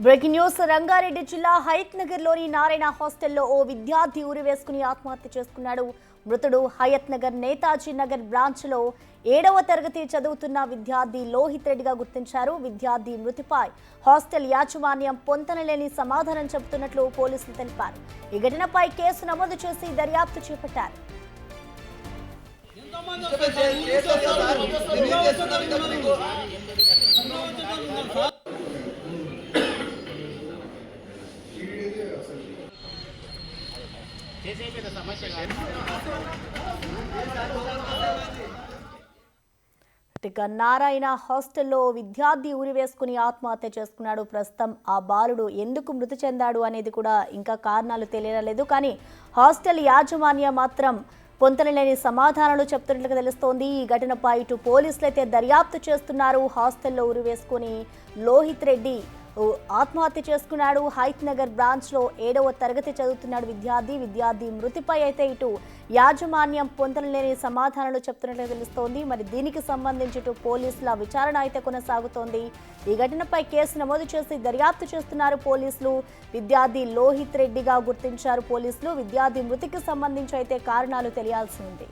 Breaking news Rangareddy జిల్లా హయత్ నగర్ లోని నారాయణ హాస్టల్లో ఓ విద్యార్థి ఉరివేసుకుని ఆత్మహత్య చేసుకున్నాడు. మృతుడు హయత్ నగర్ నేతాజీ నగర్ బ్రాంచ్ లో 7వ తరగతి చదువుతున్న విద్యార్థి లోహిత్ రెడ్డిగా గుర్తించారు. విద్యార్థి మృతిపై హాస్టల్ యాజమాన్యం పొంతనలేని సమాధానం చెబుతున్నట్లు పోలీసులు తెలిపారు. ఈ ఘటనపై కేసు నమోదు చేసి దర్యాప్తు చేపట్టారు. నారాయణ హాస్టల్లో విద్యార్థి ఉరివేసుకుని ఆత్మహత్య చేసుకున్నాడు. ప్రస్తుతం ఆ బాలుడు ఎందుకు మృతి చెందాడు అనేది కూడా ఇంకా కారణాలు తెలియలేదు. కానీ హాస్టల్ యాజమాన్యం మాత్రం పొంతనలేని సమాధానాలు చెప్తున్నట్లుగా తెలుస్తోంది. ఈ ఘటనపై ఇటు పోలీసులు అయితే దర్యాప్తు చేస్తున్నారు. హాస్టల్లో ఉరివేసుకుని లోహిత్ రెడ్డి ఆత్మహత్య చేసుకున్నాడు. హయత్ నగర్ బ్రాంచ్ లో 7వ తరగతి చదువుతున్నాడు విద్యార్థి మృతిపై అయితే ఇటు యాజమాన్యం పొంతనలేని సమాధానాలు చెప్తున్నట్లుగా తెలుస్తోంది. మరి దీనికి సంబంధించి ఇటు పోలీసుల విచారణ అయితే కొనసాగుతోంది. ఈ ఘటనపై కేసు నమోదు చేసి దర్యాప్తు చేస్తున్నారు పోలీసులు. విద్యార్థి లోహిత్ రెడ్డిగా గుర్తించారు పోలీసులు. విద్యార్థి మృతికి సంబంధించి అయితే కారణాలు తెలియాల్సి ఉంది.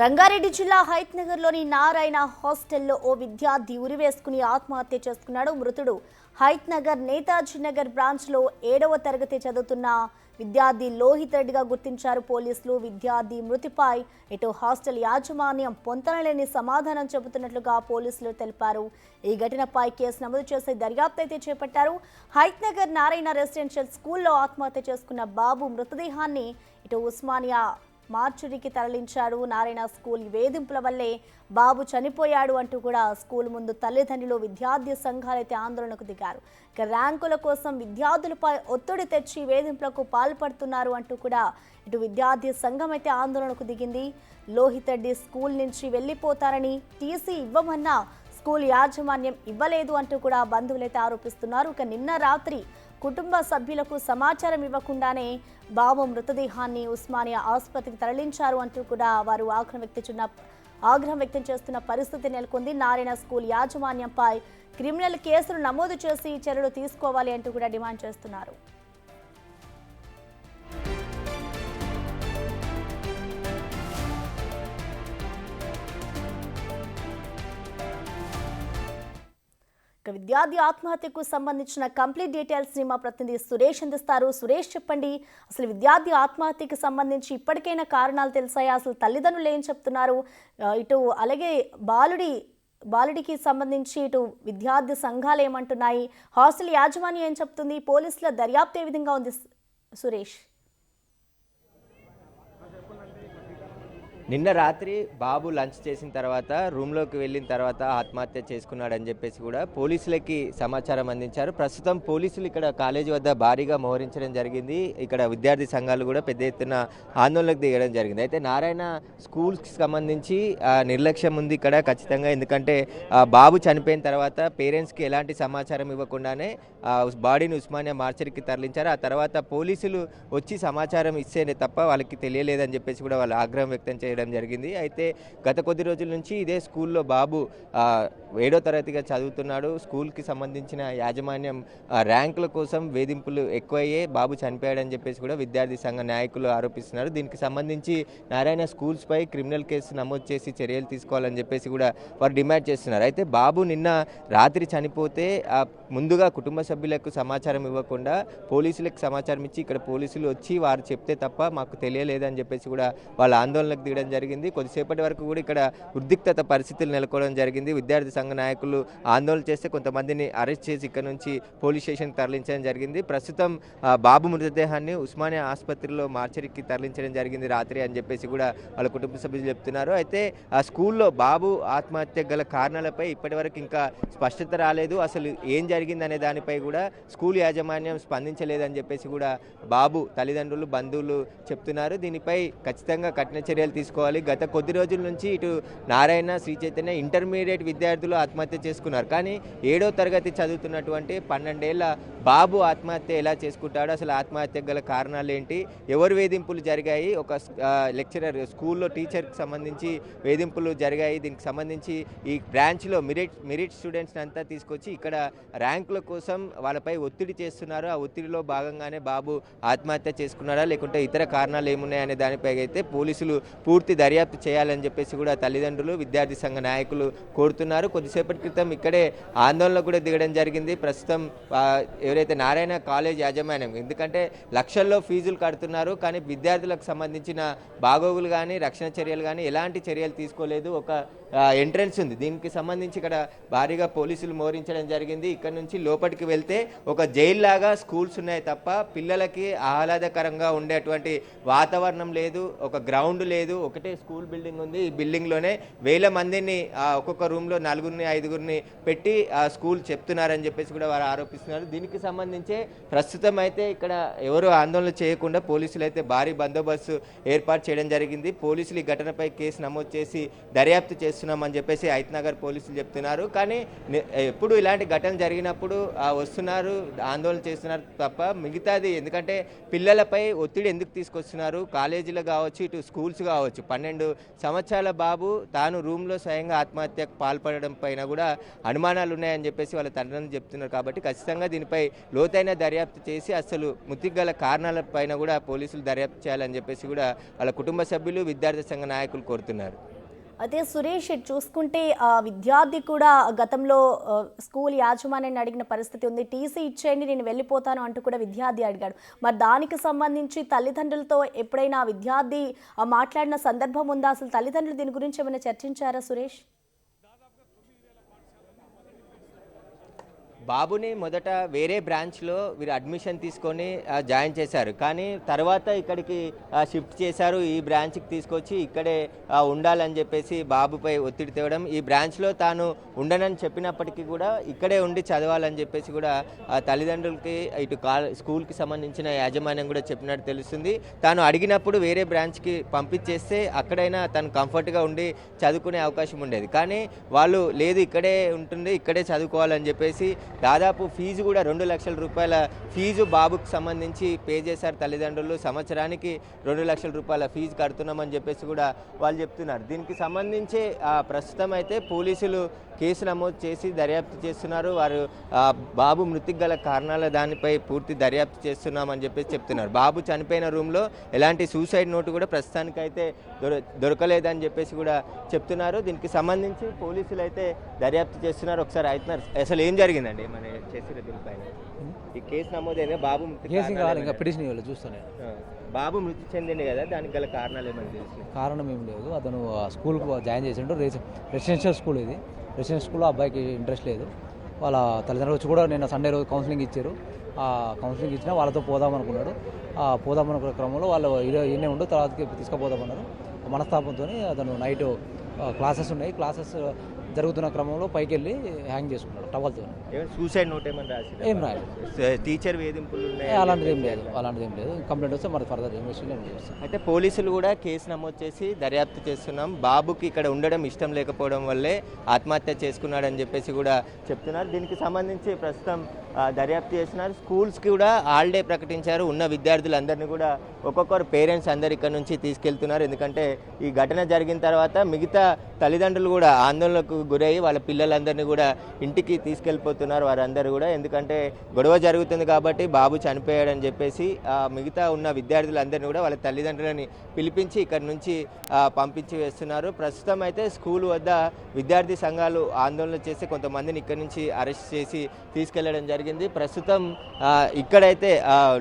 రంగారెడ్డి జిల్లా హయత్ నగర్ లోని నారాయణ హాస్టల్లో ఓ విద్యార్థి ఉరివేసుకుని ఆత్మహత్య చేసుకున్నాడు. మృతుడు హయత్ నగర్ నేతాజీ నగర్ బ్రాంచ్ లో 7వ తరగతి చదువుతున్న విద్యార్థి లోహిత్ రెడ్డిగా గుర్తించారు పోలీసులు. విద్యార్థి మృతిపై ఇటు హాస్టల్ యాజమాన్యం పొంతనలేని సమాధానం చెబుతున్నట్లుగా పోలీసులు తెలిపారు. ఈ ఘటనపై కేసు నమోదు చేసి దర్యాప్తు అయితే చేపట్టారు. హయత్ నగర్ నారాయణ రెసిడెన్షియల్ స్కూల్లో ఆత్మహత్య చేసుకున్న బాబు మృతదేహాన్ని ఇటు ఉస్మానియా మార్చురికి తరలించాడు. నారాయణ స్కూల్ వేధింపుల వల్లే బాబు చనిపోయాడు అంటూ కూడా స్కూల్ ముందు తల్లిదండ్రులు విద్యార్థి సంఘాలైతే ఆందోళనకు దిగారు. ఇక ర్యాంకుల కోసం విద్యార్థులపై ఒత్తిడి తెచ్చి వేధింపులకు పాల్పడుతున్నారు అంటూ కూడా ఇటు విద్యార్థి సంఘం అయితే ఆందోళనకు దిగింది. లోహిత్ రెడ్డి స్కూల్ నుంచి వెళ్ళిపోతారని టీసీ ఇవ్వమన్నా స్కూల్ యాజమాన్యం ఇవ్వలేదు అంటూ కూడా బంధువులైతే ఆరోపిస్తున్నారు. ఇక నిన్న రాత్రి కుటుంబ సభ్యులకు సమాచారం ఇవ్వకుండానే బాబు మృతదేహాన్ని ఉస్మానియా ఆసుపత్రికి తరలించారు అంటూ కూడా వారు ఆగ్రహం వ్యక్తం చేస్తున్న పరిస్థితి నెలకొంది. నారాయణ స్కూల్ యాజమాన్యంపై క్రిమినల్ కేసులు నమోదు చేసి చర్యలు తీసుకోవాలి అంటూ కూడా డిమాండ్ చేస్తున్నారు. విద్యార్థి ఆత్మహత్యకు సంబంధించిన కంప్లీట్ డీటెయిల్స్ ని మా ప్రతినిధి సురేష్ అందిస్తారు. సురేష్, చెప్పండి, అసలు విద్యార్థి ఆత్మహత్యకు సంబంధించి ఇప్పటికైనా కారణాలు తెలిసాయా? అసలు తల్లిదండ్రులు ఏం చెప్తున్నారు? ఇటు అలాగే బాలుడికి సంబంధించి ఇటు విద్యార్థి సంఘాలు ఏమంటున్నాయి? హాస్టల్ యాజమాన్యం ఏం చెప్తుంది? పోలీసుల దర్యాప్తు ఏ విధంగా ఉంది సురేష్? నిన్న రాత్రి బాబు లంచ్ చేసిన తర్వాత రూమ్లోకి వెళ్ళిన తర్వాత ఆత్మహత్య చేసుకున్నాడని చెప్పేసి కూడా పోలీసులకి సమాచారం అందించారు. ప్రస్తుతం పోలీసులు ఇక్కడ కాలేజీ వద్ద భారీగా మోహరించడం జరిగింది. ఇక్కడ విద్యార్థి సంఘాలు కూడా పెద్ద ఎత్తున ఆందోళనకు దిగడం జరిగింది. అయితే నారాయణ స్కూల్స్కి సంబంధించి నిర్లక్ష్యం ఉంది ఇక్కడ ఖచ్చితంగా. ఎందుకంటే బాబు చనిపోయిన తర్వాత పేరెంట్స్కి ఎలాంటి సమాచారం ఇవ్వకుండానే బాడీని ఉస్మానియా మార్చరికి తరలించారు. ఆ తర్వాత పోలీసులు వచ్చి సమాచారం ఇస్తేనే తప్ప వాళ్ళకి తెలియలేదని చెప్పేసి కూడా వాళ్ళు ఆగ్రహం వ్యక్తం చేయడం జరిగింది. అయితే గత కొద్ది రోజుల నుంచి ఇదే స్కూల్లో బాబు 7వ తరగతిగా చదువుతున్నాడు. స్కూల్కి సంబంధించిన యాజమాన్యం ర్యాంకుల కోసం వేధింపులు ఎక్కువయ్యే బాబు చనిపోయాడని చెప్పేసి కూడా విద్యార్థి సంఘ నాయకులు ఆరోపిస్తున్నారు. దీనికి సంబంధించి నారాయణ స్కూల్స్పై క్రిమినల్ కేసు నమోదు చేసి చర్యలు తీసుకోవాలని చెప్పేసి కూడా వారు డిమాండ్ చేస్తున్నారు. అయితే బాబు నిన్న రాత్రి చనిపోతే ముందుగా కుటుంబ సభ్యులకు సమాచారం ఇవ్వకుండా పోలీసులకు సమాచారం ఇచ్చి ఇక్కడ పోలీసులు వచ్చి వారు చెప్తే తప్ప మాకు తెలియలేదని చెప్పేసి కూడా వాళ్ళ ఆందోళనకు దిగడం జరిగింది. కొద్దిసేపటి వరకు కూడా ఇక్కడ ఉద్రిక్తత పరిస్థితులు నెలకొనడం జరిగింది. విద్యార్థి సంఘ నాయకులు ఆందోళన చేస్తే కొంతమందిని అరెస్ట్ చేసి ఇక్కడ నుంచి పోలీస్ స్టేషన్కి తరలించడం జరిగింది. ప్రస్తుతం బాబు మృతదేహాన్ని ఉస్మానియా ఆసుపత్రిలో మార్చరికి తరలించడం జరిగింది రాత్రి అని చెప్పేసి కూడా వాళ్ళ కుటుంబ సభ్యులు చెప్తున్నారు. అయితే ఆ స్కూల్లో బాబు ఆత్మహత్య గల కారణాలపై ఇప్పటివరకు ఇంకా స్పష్టత రాలేదు. అసలు ఏం జరిగిందనే దానిపై కూడా స్కూల్ యాజమాన్యం స్పందించలేదని చెప్పేసి కూడా బాబు తల్లిదండ్రులు బంధువులు చెప్తున్నారు. దీనిపై ఖచ్చితంగా కఠిన చర్యలు తీసుకోవాలి. గత కొద్ది రోజుల నుంచి ఇటు నారాయణ, శ్రీ చైతన్య ఇంటర్మీడియట్ విద్యార్థులు ఆత్మహత్య చేసుకున్నారు. కానీ 7వ తరగతి చదువుతున్నటువంటి 12 ఏళ్ల బాబు ఆత్మహత్య ఎలా చేసుకుంటాడో, అసలు ఆత్మహత్యకు గల కారణాలు ఏంటి, ఎవరు వేధింపులు జరిగాయి, ఒక లెక్చరర్ స్కూల్లో టీచర్కి సంబంధించి వేధింపులు జరిగాయి, దీనికి సంబంధించి ఈ బ్రాంచ్లో మెరిట్ స్టూడెంట్స్ని అంతా తీసుకొచ్చి ఇక్కడ ర్యాంకుల కోసం వాళ్ళపై ఒత్తిడి చేస్తున్నారు. ఆ ఒత్తిడిలో భాగంగానే బాబు ఆత్మహత్య చేసుకున్నారా లేకుంటే ఇతర కారణాలు ఏమున్నాయనే దానిపై అయితే పోలీసులు పూర్తి దర్యాప్తు చేయాలని చెప్పేసి కూడా తల్లిదండ్రులు, విద్యార్థి సంఘ నాయకులు కోరుతున్నారు. కొద్దిసేపటి క్రితం ఇక్కడే ఆందోళన కూడా దిగడం జరిగింది. ప్రస్తుతం ఎవరైతే నారాయణ కాలేజ్ యాజమాన్యం, ఎందుకంటే లక్షల్లో ఫీజులు కడుతున్నారు కానీ విద్యార్థులకు సంబంధించిన బాగోగులు కానీ రక్షణ చర్యలు కానీ ఎలాంటి చర్యలు తీసుకోలేదు. ఒక ఎంట్రన్స్ ఉంది, దీనికి సంబంధించి ఇక్కడ భారీగా పోలీసులు మోహరించడం జరిగింది. ఇక్కడ నుంచి లోపలికి వెళ్తే ఒక జైలు లాగా స్కూల్స్ ఉన్నాయి తప్ప పిల్లలకి ఆహ్లాదకరంగా ఉండేటువంటి వాతావరణం లేదు, ఒక గ్రౌండ్ లేదు, ఒకటే స్కూల్ బిల్డింగ్ ఉంది. ఈ బిల్డింగ్లోనే వేల మందిని ఒక్కొక్క రూమ్లో 4, 5 పెట్టి ఆ స్కూల్ చెప్తున్నారని చెప్పేసి కూడా వారు ఆరోపిస్తున్నారు. దీనికి సంబంధించి ప్రస్తుతం అయితే ఇక్కడ ఎవరు ఆందోళన చేయకుండా పోలీసులు అయితే భారీ బందోబస్తు ఏర్పాటు చేయడం జరిగింది. పోలీసులు ఈ ఘటనపై కేసు నమోదు చేసి దర్యాప్తు చేస్తున్నామని చెప్పేసి హైత్నగర్ పోలీసులు చెప్తున్నారు. కానీ ఎప్పుడు ఇలాంటి ఘటన జరిగినప్పుడు వస్తున్నారు, ఆందోళన చేస్తున్నారు తప్ప మిగతాది, ఎందుకంటే పిల్లలపై ఒత్తిడి ఎందుకు తీసుకొస్తున్నారు, కాలేజీలు కావచ్చు, ఇటు స్కూల్స్ కావచ్చు. 12 సంవత్సరాల బాబు తాను రూమ్లో స్వయంగా ఆత్మహత్యకు పాల్పడడం పైన కూడా అనుమానాలు ఉన్నాయని చెప్పేసి వాళ్ళ తండ్రులు చెప్తున్నారు. కాబట్టి ఖచ్చితంగా దీనిపై లోతైన దర్యాప్తు చేసి అసలు మృతికి గల కారణాల పైన కూడా పోలీసులు దర్యాప్తు చేయాలని చెప్పేసి కూడా వాళ్ళ కుటుంబ సభ్యులు, విద్యార్థి సంఘ నాయకులు కోరుతున్నారు. అదే సురేష్, చూసుకుంటే విద్యార్థి కూడా గతంలో స్కూల్ యాజమాన్యాన్ని అడిగిన పరిస్థితి ఉంది. టీసీ ఇచ్చేయండి నేను వెళ్ళిపోతాను అంటూ కూడా విద్యార్థి అడిగాడు. మరి దానికి సంబంధించి తల్లిదండ్రులతో ఎప్పుడైనా విద్యార్థి మాట్లాడిన సందర్భం ఉందా? అసలు తల్లిదండ్రులు దీని గురించి ఏమైనా చర్చించారా సురేష్? బాబుని మొదట వేరే బ్రాంచ్లో వీరు అడ్మిషన్ తీసుకొని జాయిన్ చేశారు. కానీ తర్వాత ఇక్కడికి షిఫ్ట్ చేశారు. ఈ బ్రాంచ్కి తీసుకొచ్చి ఇక్కడే ఉండాలని చెప్పేసి బాబుపై ఒత్తిడి తేవడం, ఈ బ్రాంచ్లో తాను ఉండనని చెప్పినప్పటికీ కూడా ఇక్కడే ఉండి చదవాలని చెప్పేసి కూడా తల్లిదండ్రులకి ఇటు స్కూల్కి సంబంధించిన యాజమాన్యం కూడా చెప్పినట్టు తెలుస్తుంది. తాను అడిగినప్పుడు వేరే బ్రాంచ్కి పంపించేస్తే అక్కడైనా తను కంఫర్ట్గా ఉండి చదువుకునే అవకాశం ఉండేది. కానీ వాళ్ళు లేదు ఇక్కడే ఉంటుంది, ఇక్కడే చదువుకోవాలని చెప్పేసి దాదాపు ఫీజు కూడా 2 లక్షల రూపాయల ఫీజు బాబుకు సంబంధించి పే చేశారు తల్లిదండ్రులు. సంవత్సరానికి 2 లక్షల రూపాయల ఫీజు కడుతున్నామని చెప్పేసి కూడా వాళ్ళు చెప్తున్నారు. దీనికి సంబంధించి ప్రస్తుతం అయితే పోలీసులు కేసు నమోదు చేసి దర్యాప్తు చేస్తున్నారు. వారు బాబు మృతికి గల కారణాల దానిపై పూర్తి దర్యాప్తు చేస్తున్నామని చెప్పేసి చెప్తున్నారు. బాబు చనిపోయిన రూమ్లో ఎలాంటి సూసైడ్ నోటు కూడా ప్రస్తుతానికైతే దొరకలేదని చెప్పేసి కూడా చెప్తున్నారు. దీనికి సంబంధించి పోలీసులు అయితే దర్యాప్తు చేస్తున్నారు. ఒకసారి అవుతున్నారు, అసలు ఏం జరిగిందండి మన చేసిన దీనిపైన ఈ కేసు నమోదైంది. బాబు బాబు మృతి చెందింది కదా, దానికి గల కారణాలు ఏమని తెలుసు? కారణం ఏం లేదు, అతను స్కూల్కి జాయిన్ చేసిండు. రెసిడెన్షియల్ స్కూల్ ఇది. రెసిడెన్షియల్ స్కూల్లో అబ్బాయికి ఇంట్రెస్ట్ లేదు. వాళ్ళ తల్లిదండ్రులు వచ్చి కూడా నిన్న సండే రోజు కౌన్సిలింగ్ ఇచ్చారు. ఆ కౌన్సిలింగ్ ఇచ్చినా వాళ్ళతో పోదామనుకున్నాడు. పోదామనుకున్న క్రమంలో వాళ్ళు ఈయనే ఉండు తర్వాతకి తీసుకుపోదామన్నారు. మనస్తాపంతో అతను నైట్ క్లాసెస్ ఉన్నాయి, క్లాసెస్ జరుగుతున్న క్రమంలో పైకి వెళ్ళి హ్యాంగ్ చేసుకున్నాడు టవల్తో. సూసైడ్ నోట్ ఏమని రాసి? ఏం రాలేదు. టీచర్ వేధింపులు అలాంటిది ఏం లేదు. కంప్లైంట్ వస్తే మరి ఫర్దర్ ఇన్వెస్టిగేషన్ చేస్తాం. అయితే పోలీసులు కూడా కేసు నమోదు చేసి దర్యాప్తు చేస్తున్నాం. బాబుకి ఇక్కడ ఉండడం ఇష్టం లేకపోవడం వల్లే ఆత్మహత్య చేసుకున్నాడని చెప్పేసి కూడా చెప్తున్నారు. దీనికి సంబంధించి ప్రస్తుతం దర్యాప్తు చేస్తున్నారు. స్కూల్స్కి కూడా హాలిడే ప్రకటించారు. ఉన్న విద్యార్థులందరినీ కూడా ఒక్కొక్కరు పేరెంట్స్ అందరు ఇక్కడ నుంచి తీసుకెళ్తున్నారు. ఎందుకంటే ఈ ఘటన జరిగిన తర్వాత మిగతా తల్లిదండ్రులు కూడా ఆందోళనకు గురయ్యి వాళ్ళ పిల్లలందరినీ కూడా ఇంటికి తీసుకెళ్ళిపోతున్నారు వారందరూ కూడా. ఎందుకంటే గొడవ జరుగుతుంది కాబట్టి బాబు చనిపోయాడని చెప్పేసి మిగతా ఉన్న విద్యార్థులందరినీ కూడా వాళ్ళ తల్లిదండ్రులని పిలిపించి ఇక్కడ నుంచి పంపించి వేస్తున్నారు. ప్రస్తుతం అయితే స్కూల్ వద్ద విద్యార్థి సంఘాలు ఆందోళన చేసి కొంతమందిని ఇక్కడ నుంచి అరెస్ట్ చేసి తీసుకెళ్లడం జరిగింది. ప్రస్తుతం ఇక్కడైతే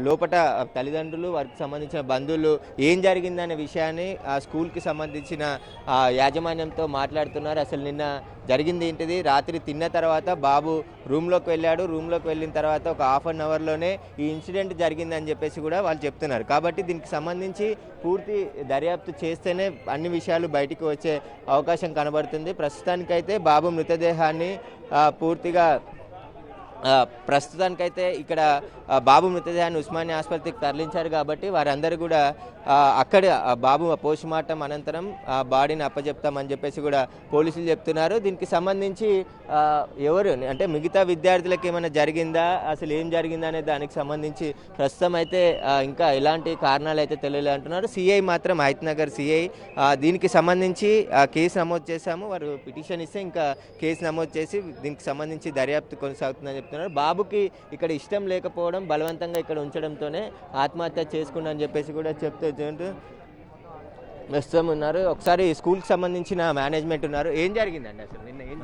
లోపల తల్లిదండ్రులు, వారికి సంబంధించిన బంధువులు ఏం జరిగిందనే విషయాన్ని స్కూల్కి సంబంధించిన యాజమాన్యంతో మాట్లాడుతున్నారు. అసలు నిన్న జరిగింది ఏంటిది, రాత్రి తిన్న తర్వాత బాబు రూమ్లోకి వెళ్ళాడు. రూమ్లోకి వెళ్ళిన తర్వాత ఒక హాఫ్ అన్ అవర్లోనే ఈ ఇన్సిడెంట్ జరిగిందని చెప్పేసి కూడా వాళ్ళు చెప్తున్నారు. కాబట్టి దీనికి సంబంధించి పూర్తి దర్యాప్తు చేస్తేనే అన్ని విషయాలు బయటికి వచ్చే అవకాశం కనబడుతుంది. ప్రస్తుతానికైతే బాబు మృతదేహాన్ని పూర్తిగా ప్రస్తుతానికైతే ఇక్కడ బాబు మృతదేహాన్ని ఉస్మానియా ఆసుపత్రికి తరలించారు కాబట్టి వారందరూ కూడా అక్కడ బాబు పోస్ట్ మార్టం అనంతరం బాడీని అప్పచెప్తామని చెప్పేసి కూడా పోలీసులు చెప్తున్నారు. దీనికి సంబంధించి ఎవరు అంటే మిగతా విద్యార్థులకు ఏమైనా జరిగిందా, అసలు ఏం జరిగిందా అనే దానికి సంబంధించి ప్రస్తుతం అయితే ఇంకా ఎలాంటి కారణాలు అయితే తెలియలే అంటున్నారు. సిఐ మాత్రం హైత్ నగర్ సిఐ దీనికి సంబంధించి కేసు నమోదు చేశాము, వారు పిటిషన్ ఇస్తే ఇంకా కేసు నమోదు చేసి దీనికి సంబంధించి దర్యాప్తు కొనసాగుతుందని చెప్తున్నారు. బాబుకి ఇక్కడ ఇష్టం లేకపోవడం, బలవంతంగా ఇక్కడ ఉంచడంతోనే ఆత్మహత్య చేసుకున్నా అని చెప్పేసి కూడా చెప్తూ ప్రస్తుతం ఉన్నారు. ఒకసారి స్కూల్కి సంబంధించిన మేనేజ్మెంట్ ఉన్నారు. ఏం జరిగిందండి అసలు నిన్న? ఏం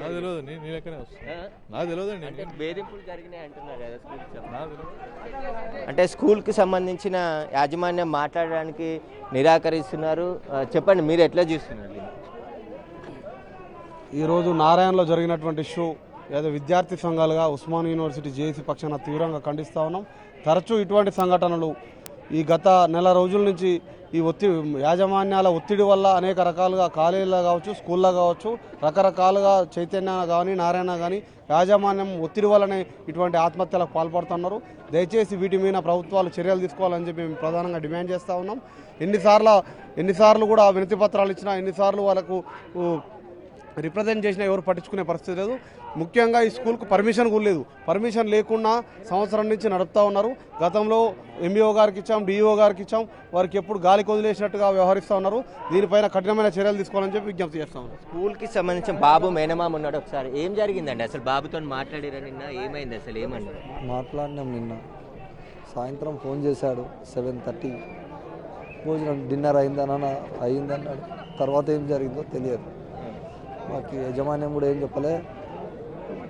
అంటే బెదిరింపులు జరిగినాయి అంటున్నారు కదా స్కూల్కి అంటే స్కూల్కి సంబంధించిన యాజమాన్యం మాట్లాడడానికి నిరాకరిస్తున్నారు. చెప్పండి, మీరు ఎట్లా చూస్తున్నారు? ఈరోజు నారాయణలో జరిగినటువంటి ఇష్యూ ఏదో విద్యార్థి సంఘాలుగా ఉస్మానియా యూనివర్సిటీ జేఏసీ పక్షాన తీవ్రంగా ఖండిస్తూ ఉన్నాం. తరచూ ఇటువంటి సంఘటనలు ఈ గత నెల రోజుల నుంచి ఈ యాజమాన్యాల ఒత్తిడి వల్ల అనేక రకాలుగా కాలేజీలో కావచ్చు, స్కూల్లో కావచ్చు, రకరకాలుగా చైతన్య కానీ నారాయణ కానీ యాజమాన్యం ఒత్తిడి వల్లనే ఇటువంటి ఆత్మహత్యలకు పాల్పడుతున్నారు. దయచేసి వీటి మీద ప్రభుత్వాలు చర్యలు తీసుకోవాలని చెప్పి మేము ప్రధానంగా డిమాండ్ చేస్తూ ఉన్నాం. ఎన్నిసార్లు కూడా వినతి పత్రాలు ఇచ్చినా, ఎన్నిసార్లు వాళ్ళకు రిప్రజెంట్ చేసినా ఎవరు పట్టించుకునే పరిస్థితి లేదు. ముఖ్యంగా ఈ స్కూల్కు పర్మిషన్ కూడా లేదు. పర్మిషన్ లేకుండా సంవత్సరం నుంచి నడుపుతూ ఉన్నారు. గతంలో ఎంఈఓ గారికి ఇచ్చాం, డిఈఓ గారికి ఇచ్చాం, వారికి ఎప్పుడు గాలికి వదిలేసినట్టుగా వ్యవహరిస్తూ ఉన్నారు. దీనిపైన కఠినమైన చర్యలు తీసుకోవాలని చెప్పి విజ్ఞప్తి చేస్తా ఉన్నారు. స్కూల్కి సంబంధించిన బాబు మేనమామ ఉన్నాడు. ఒకసారి ఏం జరిగిందండి అసలు? బాబుతో మాట్లాడారా నిన్న? ఏమైంది అసలు? ఏమన్నారు? మాట్లాడినాం నిన్న సాయంత్రం ఫోన్ చేశాడు 7:30 భోజనం డిన్నర్ అయిందన్నాడు. తర్వాత ఏం జరిగిందో తెలియదు. మాకు యజమాన్యం కూడా ఏం చెప్పలే.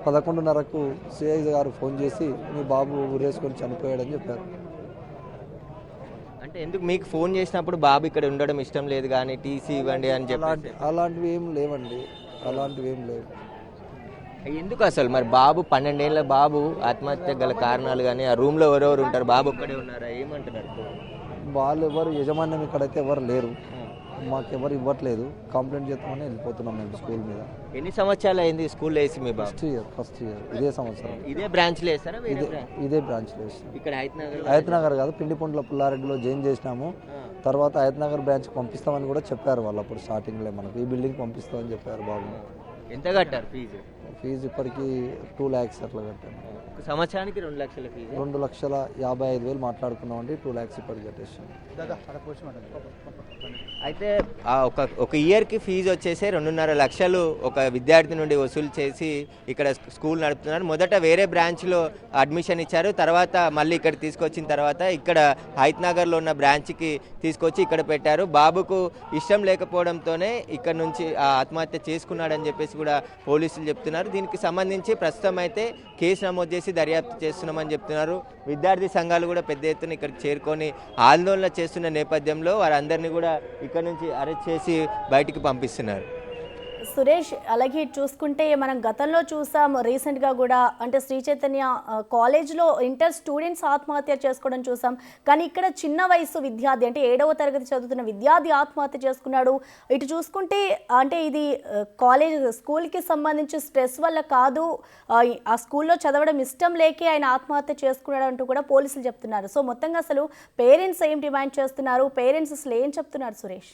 11:30కు సిఐ గారు ఫోన్ చేసి మీ బాబు ఊరేసుకొని చనిపోయాడని చెప్పారు. అంటే ఎందుకు మీకు ఫోన్ చేసినప్పుడు బాబు ఇక్కడ ఉండడం ఇష్టం లేదు కానీ టీసీ ఇవ్వండి అని చెప్పి అలాంటివి ఏం లేవండి, అలాంటివి ఏం లేవు. ఎందుకు అసలు మరి బాబు 12 ఏళ్ళ బాబు ఆత్మహత్య గల కారణాలు కానీ ఆ రూమ్లో ఎవరెవరు ఉంటారు? బాబు ఒక్కడే ఉన్నారా? ఏమంటున్నారు? వాళ్ళు ఎవరు యజమాన్యం ఇక్కడైతే ఎవరు లేరు, మాకెవరు ఇవ్వట్లేదు. కంప్లైంట్ చేస్తామని వెళ్ళిపోతున్నాం మేము స్కూల్ మీద. ఎన్ని సంవత్సరాలు అయింది స్కూల్లో వేసి మీ బాబు? ఫస్ట్ ఇయర్ ఇదే సంవత్సరం. ఇదే బ్రాంచ్లో వేస్తారా? ఇదే బ్రాంచ్లో వేసినాం. ఇక్కడ హయత్ నగర్ కాదు, పిండిపొండ్ల పుల్లారెడ్డిలో జాయిన్ చేసినాము. తర్వాత హయత్ నగర్ బ్రాంచ్కి పంపిస్తామని కూడా చెప్పారు వాళ్ళు. అప్పుడు స్టార్టింగ్లో మనకు ఈ బిల్డింగ్ పంపిస్తామని చెప్పారు బాబు. ఎంత కట్టారు ఫీజు? ఫీజు ఇప్పటికి 2 lakhs అట్లా కట్టాను. సంవత్సరానికి 2 లక్షల ఫీజు? 2,55,000 మాట్లాడుకున్నామండి. 2 lakhs ఇప్పటికి కట్టేసాం. అయితే ఒక ఇయర్కి ఫీజు వచ్చేసి 2.5 లక్షలు ఒక విద్యార్థి నుండి వసూలు చేసి ఇక్కడ స్కూల్ నడుపుతున్నారు. మొదట వేరే బ్రాంచ్లో అడ్మిషన్ ఇచ్చారు, తర్వాత మళ్ళీ ఇక్కడ తీసుకొచ్చిన తర్వాత ఇక్కడ హైత్ నగర్లో ఉన్న బ్రాంచ్కి తీసుకొచ్చి ఇక్కడ పెట్టారు. బాబుకు ఇష్టం లేకపోవడంతోనే ఇక్కడ నుంచి ఆత్మహత్య చేసుకున్నాడని చెప్పేసి కూడా పోలీసులు చెప్తున్నారు. దీనికి సంబంధించి ప్రస్తుతం అయితే కేసు నమోదు చేసి దర్యాప్తు చేస్తున్నామని చెప్తున్నారు. విద్యార్థి సంఘాలు కూడా పెద్ద ఎత్తున ఇక్కడికి చేరుకొని ఆందోళన చేస్తున్న నేపథ్యంలో వారందరినీ కూడా ఇక్కడ నుంచి అరెస్ట్ చేసి బయటికి పంపిస్తున్నారు. సురేష్, అలాగే చూసుకుంటే మనం గతంలో చూసాం రీసెంట్గా కూడా, అంటే శ్రీ చైతన్య కాలేజ్లో ఇంటర్ స్టూడెంట్స్ ఆత్మహత్య చేసుకోవడం చూసాం. కానీ ఇక్కడ చిన్న వయసు విద్యార్థి, అంటే 7వ తరగతి చదువుతున్న విద్యార్థి ఆత్మహత్య చేసుకున్నాడు. ఇటు చూసుకుంటే అంటే ఇది స్కూల్కి సంబంధించి స్ట్రెస్ వల్ల కాదు, ఆ స్కూల్లో చదవడం ఇష్టం లేకే ఆయన ఆత్మహత్య చేసుకున్నాడు అంటూ కూడా పోలీసులు చెప్తున్నారు. సో మొత్తంగా అసలు పేరెంట్స్ ఏం డిమాండ్ చేస్తున్నారు? పేరెంట్స్ అసలు ఏం చెప్తున్నారు సురేష్?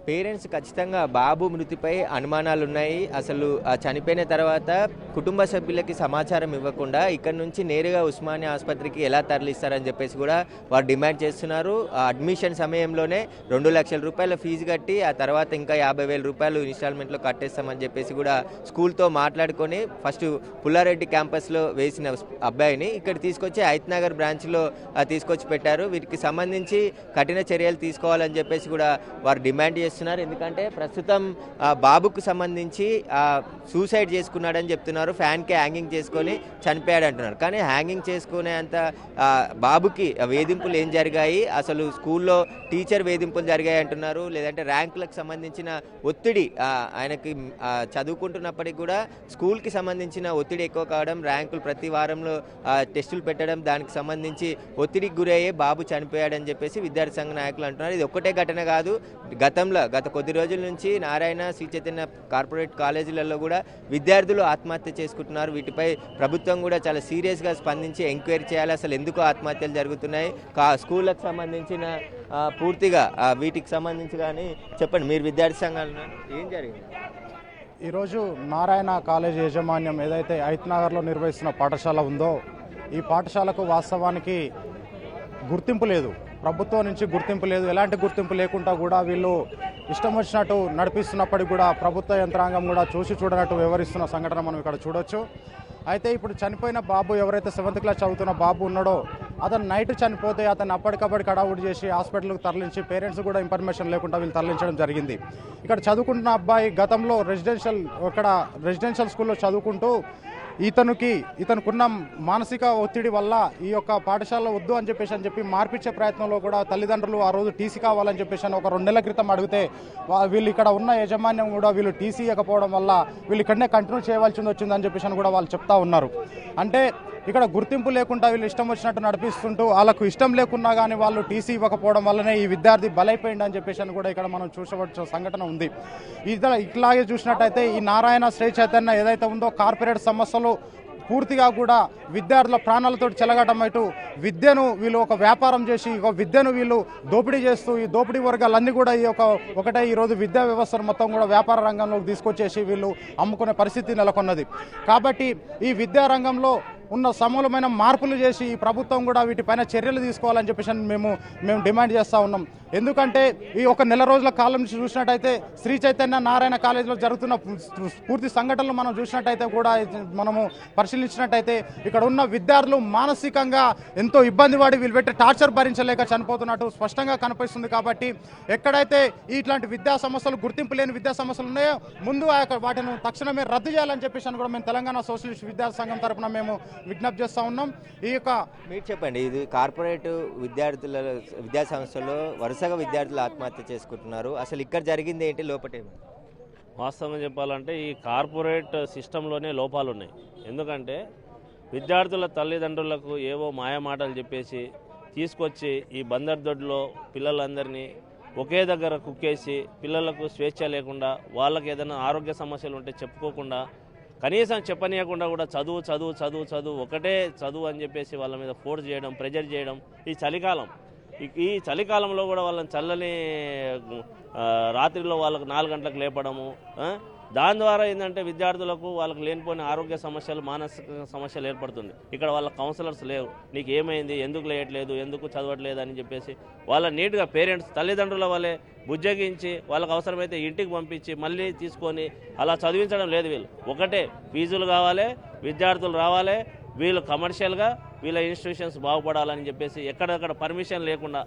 పేరెంట్స్ ఖచ్చితంగా బాబు మృతిపై అనుమానాలు ఉన్నాయి. అసలు చనిపోయిన తర్వాత కుటుంబ సభ్యులకి సమాచారం ఇవ్వకుండా ఇక్కడ నుంచి నేరుగా ఉస్మానియా ఆసుపత్రికి ఎలా తరలిస్తారని చెప్పేసి కూడా వారు డిమాండ్ చేస్తున్నారు. అడ్మిషన్ సమయంలోనే 2 లక్షల రూపాయల ఫీజు కట్టి ఆ తర్వాత ఇంకా 50,000 రూపాయలు ఇన్స్టాల్మెంట్లో కట్టేస్తామని చెప్పేసి కూడా స్కూల్తో మాట్లాడుకొని ఫస్ట్ పుల్లారెడ్డి క్యాంపస్లో వేసిన అబ్బాయిని ఇక్కడ తీసుకొచ్చి హయత్ నగర్ బ్రాంచ్లో తీసుకొచ్చి పెట్టారు. వీరికి సంబంధించి కఠిన చర్యలు తీసుకోవాలని చెప్పేసి కూడా వారు డిమాండ్ చేస్తున్నారు. ఎందుకంటే ప్రస్తుతం బాబుకు సంబంధించి సూసైడ్ చేసుకున్నాడని చెప్తున్నారు. అంటున్నారు, ఫ్యాన్కి హ్యాంగింగ్ చేసుకొని చనిపోయాడు అంటున్నారు. కానీ హ్యాంగింగ్ చేసుకునే అంత బాబుకి వేధింపులు ఏం జరిగాయి, అసలు స్కూల్లో టీచర్ వేధింపులు జరిగాయి అంటున్నారు, లేదంటే ర్యాంకులకు సంబంధించిన ఒత్తిడి ఆయనకి చదువుకుంటున్నప్పటికీ కూడా స్కూల్కి సంబంధించిన ఒత్తిడి ఎక్కువ కావడం, ర్యాంకులు ప్రతి వారంలో టెస్టులు పెట్టడం, దానికి సంబంధించి ఒత్తిడికి గురయ్యే బాబు చనిపోయాడని చెప్పేసి విద్యార్థి సంఘ నాయకులు అంటున్నారు. ఇది ఒక్కటే ఘటన కాదు, గత కొద్ది రోజుల నుంచి నారాయణ, శ్రీ చైతన్య కార్పొరేట్ కాలేజీలలో కూడా విద్యార్థులు ఆత్మహత్య చేసుకుంటున్నారు. వీటిపై ప్రభుత్వం కూడా చాలా సీరియస్గా స్పందించి ఎంక్వైరీ చేయాలి, అసలు ఎందుకు ఆత్మహత్యలు జరుగుతున్నాయి, స్కూళ్ళకు సంబంధించిన పూర్తిగా వీటికి సంబంధించి కానీ చెప్పండి. మీరు విద్యార్థి సంఘాలు ఏం జరిగింది? ఈరోజు నారాయణ కాలేజ్ యాజమాన్యం ఏదైతే హైత్నగర్లో నిర్వహిస్తున్న పాఠశాల ఉందో ఈ పాఠశాలకు వాస్తవానికి గుర్తింపు లేదు, ప్రభుత్వం నుంచి గుర్తింపు లేదు. ఎలాంటి గుర్తింపు లేకుండా కూడా వీళ్ళు ఇష్టం వచ్చినట్టు నడిపిస్తున్నప్పటికీ కూడా ప్రభుత్వ యంత్రాంగం కూడా చూసి చూడనట్టు వ్యవహరిస్తున్న సంఘటన మనం ఇక్కడ చూడొచ్చు. అయితే ఇప్పుడు చనిపోయిన బాబు ఎవరైతే 7th క్లాస్ చదువుతున్న బాబు ఉన్నాడో అతను నైట్ చనిపోతే అతను అప్పటికప్పటికి హడావుడి చేసి హాస్పిటల్కి తరలించి పేరెంట్స్ కూడా ఇన్ఫర్మేషన్ లేకుండా వీళ్ళు తరలించడం జరిగింది. ఇక్కడ చదువుకుంటున్న అబ్బాయి గతంలో రెసిడెన్షియల్ స్కూల్లో చదువుకుంటూ ఇతనుకున్న మానసిక ఒత్తిడి వల్ల ఈ యొక్క పాఠశాలలో వద్దు అని చెప్పి మార్పించే ప్రయత్నంలో కూడా తల్లిదండ్రులు ఆ రోజు టీసీ కావాలని చెప్పేసి ఒక 2 నెలల క్రితం అడిగితే వీళ్ళు ఇక్కడ ఉన్న యాజమాన్యం కూడా వీళ్ళు టీసీ ఇవ్వకపోవడం వల్ల వీళ్ళు ఇక్కడనే కంటిన్యూ చేయవలసి వచ్చిందని చెప్పేసి కూడా వాళ్ళు చెప్తా ఉన్నారు. అంటే ఇక్కడ గుర్తింపు లేకుండా వీళ్ళు ఇష్టం వచ్చినట్టు నడిపిస్తుంటూ వాళ్ళకు ఇష్టం లేకున్నా కానీ వాళ్ళు టీసీ ఇవ్వకపోవడం వల్లనే ఈ విద్యార్థి బలైపోయింది అని చెప్పేసి కూడా ఇక్కడ మనం చూసవచ్చు సంఘటన ఉంది. ఇట్లాగే చూసినట్టయితే ఈ నారాయణ, శ్రీ చైతన్య ఏదైతే ఉందో కార్పొరేట్ సమస్యలు పూర్తిగా కూడా విద్యార్థుల ప్రాణాలతో చెలగటమైతూ విద్యను వీళ్ళు ఒక వ్యాపారం చేసి విద్యను వీళ్ళు దోపిడీ చేస్తూ ఈ దోపిడీ వర్గాలన్నీ కూడా ఒకటే ఈరోజు విద్యా వ్యవస్థను మొత్తం కూడా వ్యాపార రంగంలోకి తీసుకొచ్చేసి వీళ్ళు అమ్ముకునే పరిస్థితి నెలకొన్నది. కాబట్టి ఈ విద్యా రంగంలో ఉన్న సమూలమైన మార్పులు చేసి ఈ ప్రభుత్వం కూడా వీటిపైన చర్యలు తీసుకోవాలని చెప్పేసి మేము డిమాండ్ చేస్తూ ఉన్నాం. ఎందుకంటే ఈ ఒక నెల రోజుల కాలం నుంచి చూసినట్టయితే శ్రీ చైతన్య నారాయణ కాలేజీలో జరుగుతున్న పూర్తి సంఘటనలు మనం చూసినట్టయితే కూడా మనము పరిశీలించినట్టయితే ఇక్కడ ఉన్న విద్యార్థులు మానసికంగా ఎంతో ఇబ్బంది పడి వీళ్ళు పెట్టి టార్చర్ భరించలేక చనిపోతున్నట్టు స్పష్టంగా కనిపిస్తుంది. కాబట్టి ఎక్కడైతే ఇట్లాంటి విద్యా సమస్యలు, గుర్తింపు లేని విద్యా సమస్యలు ఉన్నాయో ముందు వాటిని తక్షణమే రద్దు చేయాలని చెప్పేసి కూడా మేము తెలంగాణ సోషలిస్ట్ విద్యార్థి సంఘం తరఫున మేము విజ్ఞప్తి చేస్తూ ఉన్నాం. మీరు చెప్పండి, ఇది కార్పొరేట్ విద్యా సంస్థల్లో వరుసగా విద్యార్థులు ఆత్మహత్య చేసుకుంటున్నారు, అసలు ఇక్కడ జరిగింది ఏంటి, లోపటేమో? వాస్తవంగా చెప్పాలంటే ఈ కార్పొరేట్ సిస్టంలోనే లోపాలు ఉన్నాయి. ఎందుకంటే విద్యార్థుల తల్లిదండ్రులకు ఏవో మాయమాటలు చెప్పేసి తీసుకొచ్చి ఈ బందర్దొడ్లో పిల్లలందరినీ ఒకే దగ్గర కుక్కేసి పిల్లలకు స్వేచ్ఛ లేకుండా, వాళ్ళకి ఏదైనా ఆరోగ్య సమస్యలు ఉంటే చెప్పుకోకుండా, కనీసం చెప్పనీయకుండా కూడా చదువు ఒకటే చదువు అని చెప్పేసి వాళ్ళ మీద ఫోర్స్ చేయడం, ప్రెజర్ చేయడం. ఈ చలికాలంలో కూడా వాళ్ళని చల్లని రాత్రిలో వాళ్ళకు 4 గంటలకు లేపడము, దాని ద్వారా ఏంటంటే విద్యార్థులకు వాళ్ళకు లేనిపోయిన ఆరోగ్య సమస్యలు, మానసిక సమస్యలు ఏర్పడుతుంది. ఇక్కడ వాళ్ళ కౌన్సిలర్స్ లేవు, నీకు ఏమైంది, ఎందుకు లేయట్లేదు, ఎందుకు చదవట్లేదు అని చెప్పేసి వాళ్ళ నీట్గా పేరెంట్స్ తల్లిదండ్రుల వల్లే బుజ్జగించి వాళ్ళకు అవసరమైతే ఇంటికి పంపించి మళ్ళీ తీసుకొని అలా చదివించడం లేదు. వీళ్ళు ఒకటే ఫీజులు కావాలి, విద్యార్థులు రావాలి, వీళ్ళు కమర్షియల్గా వీళ్ళ ఇన్స్టిట్యూషన్స్ బాగుపడాలని చెప్పేసి ఎక్కడెక్కడ పర్మిషన్ లేకుండా,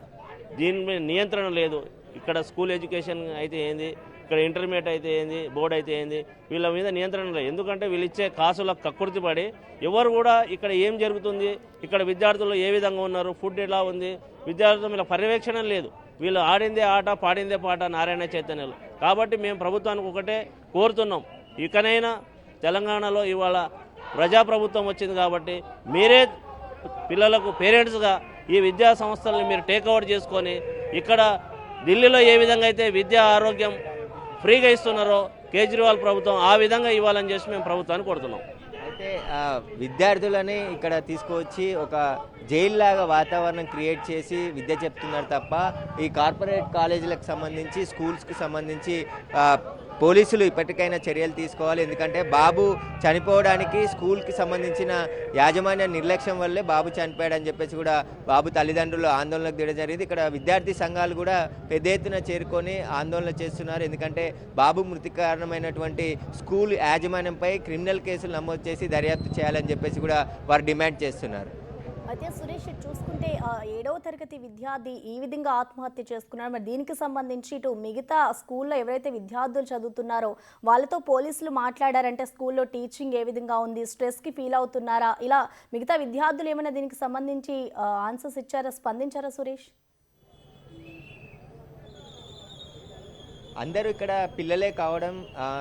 దీని మీద నియంత్రణ లేదు. ఇక్కడ స్కూల్ ఎడ్యుకేషన్ అయితే ఏంది, ఇక్కడ ఇంటర్మీడియట్ అయితే ఏంది, బోర్డు అయితే ఏంది, వీళ్ళ మీద నియంత్రణ లేదు. ఎందుకంటే వీళ్ళు ఇచ్చే కాసులకు కక్కుర్తి పడి ఎవరు కూడా ఇక్కడ ఏం జరుగుతుంది, ఇక్కడ విద్యార్థులు ఏ విధంగా ఉన్నారు, ఫుడ్ ఎలా ఉంది, విద్యార్థుల మీద పర్యవేక్షణ లేదు. వీళ్ళు ఆడిందే ఆట, పాడిందే పాట నారాయణ చైతన్యలు. కాబట్టి మేము ప్రభుత్వానికి ఒకటే కోరుతున్నాం, ఇకనైనా తెలంగాణలో ఇవాళ ప్రజాప్రభుత్వం వచ్చింది కాబట్టి మీరే పిల్లలకు పేరెంట్స్గా ఈ విద్యా సంస్థల్ని మీరు టేక్ఓవర్ చేసుకొని ఇక్కడ ఢిల్లీలో ఏ విధంగా అయితే విద్యా ఆరోగ్యం ఫ్రీగా ఇస్తున్నారో కేజ్రీవాల్ ప్రభుత్వం ఆ విధంగా ఇవ్వాలని చేసి మేము ప్రభుత్వాన్ని కోరుతున్నాం. అయితే విద్యార్థులని ఇక్కడ తీసుకువచ్చి ఒక జైలు లాగా వాతావరణం క్రియేట్ చేసి విద్య చెప్తున్నారు తప్ప ఈ కార్పొరేట్ కాలేజీలకు సంబంధించి, స్కూల్స్కి సంబంధించి పోలీసులు ఇప్పటికైనా చర్యలు తీసుకోవాలి. ఎందుకంటే బాబు చనిపోవడానికి స్కూల్కి సంబంధించిన యాజమాన్య నిర్లక్ష్యం వల్లే బాబు చనిపోయాడని చెప్పేసి కూడా బాబు తల్లిదండ్రులు ఆందోళనకు దిగడం జరిగింది. ఇక్కడ విద్యార్థి సంఘాలు కూడా పెద్ద ఎత్తున చేరుకొని ఆందోళన చేస్తున్నారు. ఎందుకంటే బాబు మృతి కారణమైనటువంటి స్కూల్ యాజమాన్యంపై క్రిమినల్ కేసులు నమోదు చేసి దర్యాప్తు చేయాలని చెప్పేసి కూడా వారు డిమాండ్ చేస్తున్నారు. అయితే సురేష్ ఇటు చూసుకుంటే 7వ తరగతి విద్యార్థి ఈ విధంగా ఆత్మహత్య చేసుకున్నారు. మరి దీనికి సంబంధించి ఇటు మిగతా స్కూల్లో ఎవరైతే విద్యార్థులు చదువుతున్నారో వాళ్ళతో పోలీసులు మాట్లాడారంటే స్కూల్లో టీచింగ్ ఏ విధంగా ఉంది, స్ట్రెస్కి ఫీల్ అవుతున్నారా, ఇలా మిగతా విద్యార్థులు ఏమైనా దీనికి సంబంధించి ఆన్సర్స్ ఇచ్చారా, స్పందించారా సురేష్? అందరూ ఇక్కడ పిల్లలే కావడం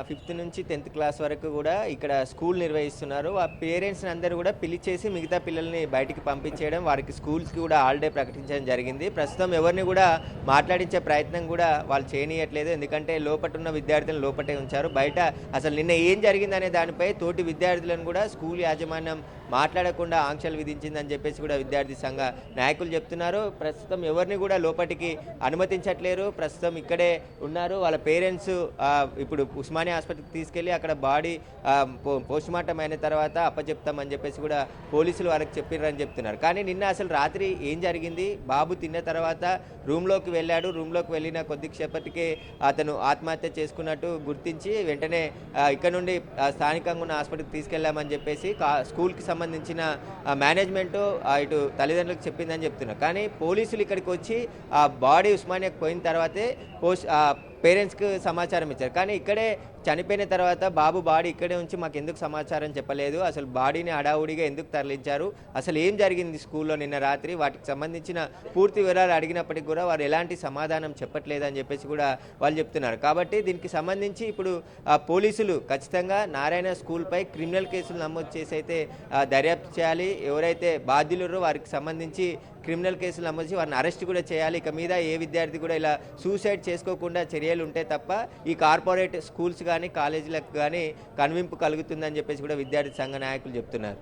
5th నుంచి 10th క్లాస్ వరకు కూడా ఇక్కడ స్కూల్ నిర్వహిస్తున్నారు. ఆ పేరెంట్స్ని అందరూ కూడా పిలిచేసి మిగతా పిల్లల్ని బయటికి పంపించేయడం, వారికి స్కూల్స్కి కూడా హాలిడే ప్రకటించడం జరిగింది. ప్రస్తుతం ఎవరిని కూడా మాట్లాడించే ప్రయత్నం కూడా వాళ్ళు చేయనీయట్లేదు. ఎందుకంటే లోపటున్న విద్యార్థులను లోపటే ఉంచారు. బయట అసలు నిన్న ఏం జరిగిందనే దానిపై తోటి విద్యార్థులను కూడా స్కూల్ యాజమాన్యం మాట్లాడకుండా ఆంక్షలు విధించిందని చెప్పేసి కూడా విద్యార్థి సంఘ నాయకులు చెప్తున్నారు. ప్రస్తుతం ఎవరిని కూడా లోపలికి అనుమతించట్లేరు. ప్రస్తుతం ఇక్కడే ఉన్నారు. వాళ్ళ పేరెంట్స్ ఇప్పుడు ఉస్మానియా ఆసుపత్రికి తీసుకెళ్ళి అక్కడ బాడీ పోస్ట్మార్టం అయిన తర్వాత అప్పచెప్తామని చెప్పేసి కూడా పోలీసులు వాళ్ళకి చెప్పినారని చెప్తున్నారు. కానీ నిన్న అసలు రాత్రి ఏం జరిగింది, బాబు తిన్న తర్వాత రూమ్లోకి వెళ్ళాడు. రూమ్లోకి వెళ్ళిన కొద్దిసేపటికే అతను ఆత్మహత్య చేసుకున్నట్టు గుర్తించి వెంటనే ఇక్కడ నుండి స్థానికంగా ఉన్న హాస్పిటల్కి తీసుకెళ్లామని చెప్పేసి స్కూల్కి సంబంధించిన మేనేజ్మెంటు ఇటు తల్లిదండ్రులకు చెప్పిందని చెప్తున్నారు. కానీ పోలీసులు ఇక్కడికి వచ్చి ఆ బాడీ ఉస్మానియాకి పోయిన తర్వాతే పేరెంట్స్కి సమాచారం ఇచ్చారు. కానీ ఇక్కడే చనిపోయిన తర్వాత బాబు బాడీ ఇక్కడే ఉంచి మాకు ఎందుకు సమాచారం చెప్పలేదు, అసలు బాడీని హడావుడిగా ఎందుకు తరలించారు, అసలు ఏం జరిగింది స్కూల్లో నిన్న రాత్రి, వాటికి సంబంధించిన పూర్తి వివరాలు అడిగినప్పటికీ కూడా వారు ఎలాంటి సమాధానం చెప్పట్లేదు అని చెప్పేసి కూడా వాళ్ళు చెప్తున్నారు. కాబట్టి దీనికి సంబంధించి ఇప్పుడు పోలీసులు ఖచ్చితంగా నారాయణ స్కూల్పై క్రిమినల్ కేసులు నమోదు చేసి అయితే దర్యాప్తు చేయాలి. ఎవరైతే బాధ్యులురో వారికి సంబంధించి క్రిమినల్ కేసులు నమోదు చేసి వారిని అరెస్ట్ కూడా చేయాలి. ఇక మీద ఏ విద్యార్థి కూడా ఇలా సూసైడ్ చేసుకోకుండా చర్యలు ఉంటే తప్ప ఈ కార్పొరేట్ స్కూల్స్ కానీ కాలేజీలకు కానీ కనువింపు కలుగుతుందని చెప్పేసి కూడా విద్యార్థి సంఘ నాయకులు చెప్తున్నారు.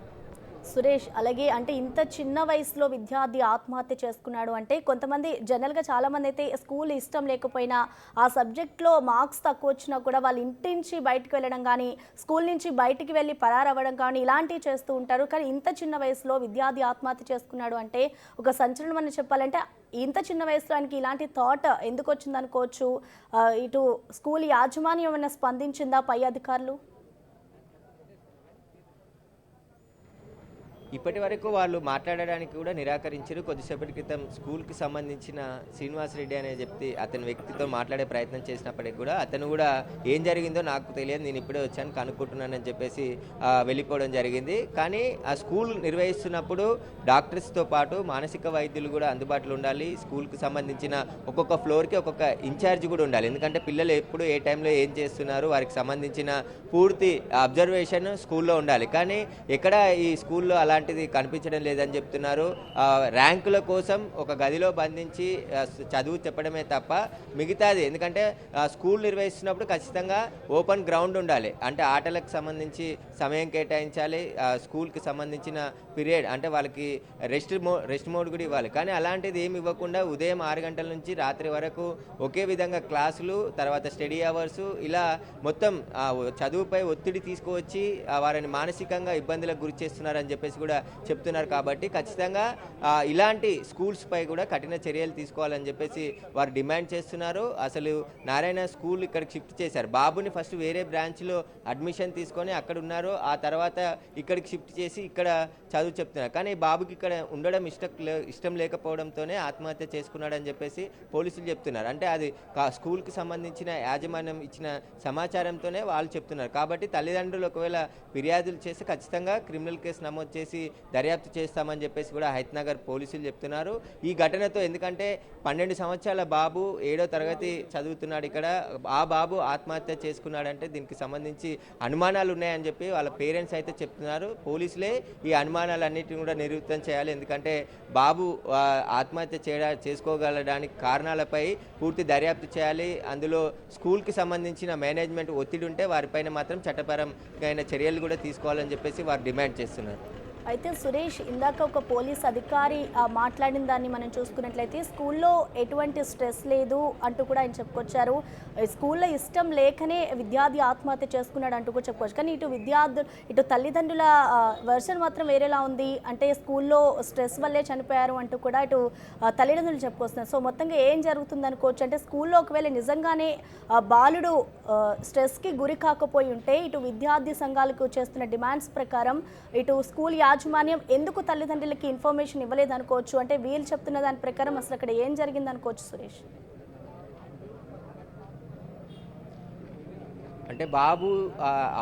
సురేష్, అలాగే అంటే ఇంత చిన్న వయసులో విద్యార్థి ఆత్మహత్య చేసుకున్నాడు అంటే కొంతమంది జనరల్గా చాలామంది అయితే స్కూల్ ఇష్టం లేకపోయినా ఆ సబ్జెక్ట్లో మార్క్స్ తక్కువ వచ్చినా కూడా వాళ్ళ ఇంటి నుంచి బయటకు వెళ్ళడం కానీ స్కూల్ నుంచి బయటికి వెళ్ళి పరారవ్వడం కానీ ఇలాంటివి చేస్తూ ఉంటారు. కానీ ఇంత చిన్న వయసులో విద్యార్థి ఆత్మహత్య చేసుకున్నాడు అంటే ఒక సంచలనం అని చెప్పాలంటే ఇంత చిన్న వయసులో ఆయనకి ఇలాంటి థాట్ ఎందుకు వచ్చింది అనుకోవచ్చు. ఇటు స్కూల్ యాజమాన్యం ఏమైనా స్పందించిందా, పై అధికారులు? ఇప్పటి వరకు వాళ్ళు మాట్లాడడానికి కూడా నిరాకరించారు. కొద్దిసేపటి క్రితం స్కూల్కి సంబంధించిన శ్రీనివాస్ రెడ్డి అనే చెప్తే అతని వ్యక్తితో మాట్లాడే ప్రయత్నం చేసినప్పటికీ కూడా అతను కూడా ఏం జరిగిందో నాకు తెలియదు, నేను ఇప్పుడే వచ్చాను కనుక్కుంటున్నానని చెప్పేసి వెళ్ళిపోవడం జరిగింది. కానీ ఆ స్కూల్ నిర్వహిస్తున్నప్పుడు డాక్టర్స్తో పాటు మానసిక వైద్యులు కూడా అందుబాటులో ఉండాలి. స్కూల్కి సంబంధించిన ఒక్కొక్క ఫ్లోర్కి ఒక్కొక్క ఇన్ఛార్జ్ కూడా ఉండాలి. ఎందుకంటే పిల్లలు ఎప్పుడు ఏ టైంలో ఏం చేస్తున్నారు వారికి సంబంధించిన పూర్తి అబ్జర్వేషన్ స్కూల్లో ఉండాలి. కానీ ఎక్కడ ఈ స్కూల్లో అలాంటిది కనిపించడం లేదని చెప్తున్నారు. ర్యాంకుల కోసం ఒక గదిలో బంధించి చదువు చెప్పడమే తప్ప మిగతాది, ఎందుకంటే స్కూల్ నిర్వహిస్తున్నప్పుడు ఖచ్చితంగా ఓపెన్ గ్రౌండ్ ఉండాలి. అంటే ఆటలకు సంబంధించి సమయం కేటాయించాలి, స్కూల్కి సంబంధించిన పీరియడ్ అంటే వాళ్ళకి రెస్ట్ మోడ్ కూడా ఇవ్వాలి. కానీ అలాంటిది ఏమి ఇవ్వకుండా ఉదయం 6 గంటల నుంచి రాత్రి వరకు ఒకే విధంగా క్లాసులు, తర్వాత స్టడీ అవర్సు, ఇలా మొత్తం చదువుపై ఒత్తిడి తీసుకువచ్చి వారిని మానసికంగా ఇబ్బందులకు గురి చేస్తున్నారని చెప్పేసి కూడా చెప్తున్నారు. కాబట్టి ఖచ్చితంగా ఇలాంటి స్కూల్స్ పై కూడా కఠిన చర్యలు తీసుకోవాలని చెప్పేసి వారు డిమాండ్ చేస్తున్నారు. అసలు నారాయణ స్కూల్ ఇక్కడికి షిఫ్ట్ చేశారు. బాబుని ఫస్ట్ వేరే బ్రాంచ్లో అడ్మిషన్ తీసుకొని అక్కడ ఉన్నారు, ఆ తర్వాత ఇక్కడికి షిఫ్ట్ చేసి ఇక్కడ చదువు చెప్తున్నారు. కానీ బాబుకి ఇక్కడ ఉండడం ఇష్టం లేకపోవడంతోనే ఆత్మహత్య చేసుకున్నాడని చెప్పేసి పోలీసులు చెప్తున్నారు. అంటే అది స్కూల్కి సంబంధించిన యాజమాన్యం ఇచ్చిన సమాచారంతోనే వాళ్ళు చెప్తున్నారు. కాబట్టి తల్లిదండ్రులు ఒకవేళ ఫిర్యాదులు చేసి ఖచ్చితంగా క్రిమినల్ కేసు నమోదు చేసి దర్యాప్తు చేస్తామని చెప్పేసి కూడా హైత్నగర్ పోలీసులు చెప్తున్నారు. ఈ ఘటనతో, ఎందుకంటే 12 సంవత్సరాల బాబు 7వ తరగతి చదువుతున్నాడు ఇక్కడ, ఆ బాబు ఆత్మహత్య చేసుకున్నాడంటే దీనికి సంబంధించి అనుమానాలు ఉన్నాయని చెప్పి వాళ్ళ పేరెంట్స్ అయితే చెప్తున్నారు. పోలీసులే ఈ అనుమానాలన్నిటిని కూడా నిరూపితం చేయాలి. ఎందుకంటే బాబు ఆత్మహత్య చేసుకోగలడానికి కారణాలపై పూర్తి దర్యాప్తు చేయాలి. అందులో స్కూల్కి సంబంధించిన మేనేజ్మెంట్ ఒత్తిడి ఉంటే వారిపైన మాత్రం చట్టపరమైన చర్యలు కూడా తీసుకోవాలని చెప్పేసి వారు డిమాండ్ చేస్తున్నారు. అయితే సురేష్, ఇందాక ఒక పోలీస్ అధికారి మాట్లాడిన దాన్ని మనం చూసుకున్నట్లయితే స్కూల్లో ఎటువంటి స్ట్రెస్ లేదు అంటూ కూడా ఆయన చెప్పుకొచ్చారు. స్కూల్లో ఇష్టం లేకనే విద్యార్థి ఆత్మహత్య చేసుకున్నాడు అంటూ కూడా చెప్పుకోవచ్చు. కానీ ఇటు తల్లిదండ్రుల వర్షన్ మాత్రం వేరేలా ఉంది. అంటే స్కూల్లో స్ట్రెస్ వల్లే చనిపోయారు అంటూ కూడా ఇటు తల్లిదండ్రులు చెప్పుకొస్తున్నారు. సో మొత్తంగా ఏం జరుగుతుంది అనుకోవచ్చు అంటే స్కూల్లో ఒకవేళ నిజంగానే బాలుడు స్ట్రెస్కి గురి కాకపోయి ఉంటే ఇటు విద్యార్థి సంఘాలకు చేస్తున్న డిమాండ్స్ ప్రకారం ఇటు స్కూల్ యాజమాన్యం ఎందుకు తల్లిదండ్రులకి ఇన్ఫర్మేషన్ ఇవ్వలేదు అనుకోవచ్చు? అంటే వీళ్ళు చెప్తున్న దాని ప్రకారం అసలు అక్కడ ఏం జరిగింది అనుకోవచ్చు సురేష్? అంటే బాబు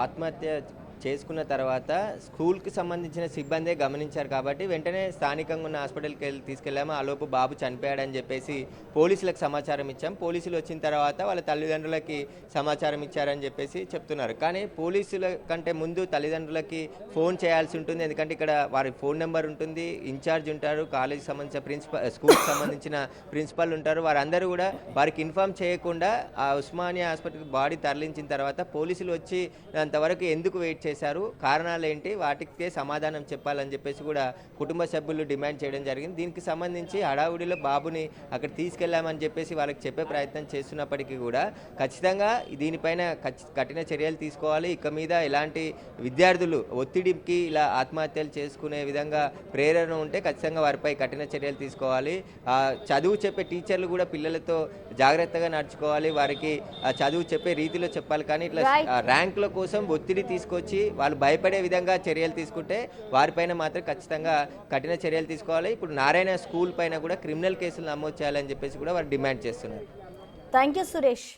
ఆత్మహత్య చేసుకున్న తర్వాత స్కూల్కి సంబంధించిన సిబ్బందే గమనించారు కాబట్టి వెంటనే స్థానికంగా ఉన్న హాస్పిటల్కి తీసుకెళ్ళాము. ఆలోపు బాబు చనిపోయాడని చెప్పేసి పోలీసులకు సమాచారం ఇచ్చాం. పోలీసులు వచ్చిన తర్వాత వాళ్ళ తల్లిదండ్రులకి సమాచారం ఇచ్చారని చెప్పేసి చెప్తున్నారు. కానీ పోలీసుల కంటే ముందు తల్లిదండ్రులకి ఫోన్ చేయాల్సి ఉంటుంది. ఎందుకంటే ఇక్కడ వారి ఫోన్ నెంబర్ ఉంటుంది, ఇన్ఛార్జ్ ఉంటారు, కాలేజీకి సంబంధించిన స్కూల్కి సంబంధించిన ప్రిన్సిపల్ ఉంటారు. వారందరూ కూడా వారికి ఇన్ఫామ్ చేయకుండా ఆ ఉస్మానియా హాస్పిటల్కి బాడీ తరలించిన తర్వాత పోలీసులు వచ్చి అంతవరకు ఎందుకు వెయిట్ చేశారు, కారణాలు ఏంటి, వాటికే సమాధానం చెప్పాలని చెప్పేసి కూడా కుటుంబ సభ్యులు డిమాండ్ చేయడం జరిగింది. దీనికి సంబంధించి హడావుడిలో బాబుని అక్కడ తీసుకెళ్లామని చెప్పేసి వాళ్ళకి చెప్పే ప్రయత్నం చేస్తున్నప్పటికీ కూడా ఖచ్చితంగా దీనిపైన కఠిన చర్యలు తీసుకోవాలి. ఇక మీద ఎలాంటి విద్యార్థులు ఒత్తిడికి ఇలా ఆత్మహత్యలు చేసుకునే విధంగా ప్రేరణ ఉంటే ఖచ్చితంగా వారిపై కఠిన చర్యలు తీసుకోవాలి. చదువు చెప్పే టీచర్లు కూడా పిల్లలతో జాగ్రత్తగా నడుచుకోవాలి, వారికి చదువు చెప్పే రీతిలో చెప్పాలి. కానీ ఇట్లా ర్యాంకుల కోసం ఒత్తిడి తీసుకొచ్చి వాళ్ళు భయపడే విధంగా చర్యలు తీసుకుంటే వారిపైన మాత్రం ఖచ్చితంగా కఠిన చర్యలు తీసుకోవాలి. ఇప్పుడు నారాయణ స్కూల్ పైన కూడా క్రిమినల్ కేసులు నమోదు చేయాలని చెప్పేసి కూడా వారు డిమాండ్ చేస్తున్నారు. Thank you Suresh.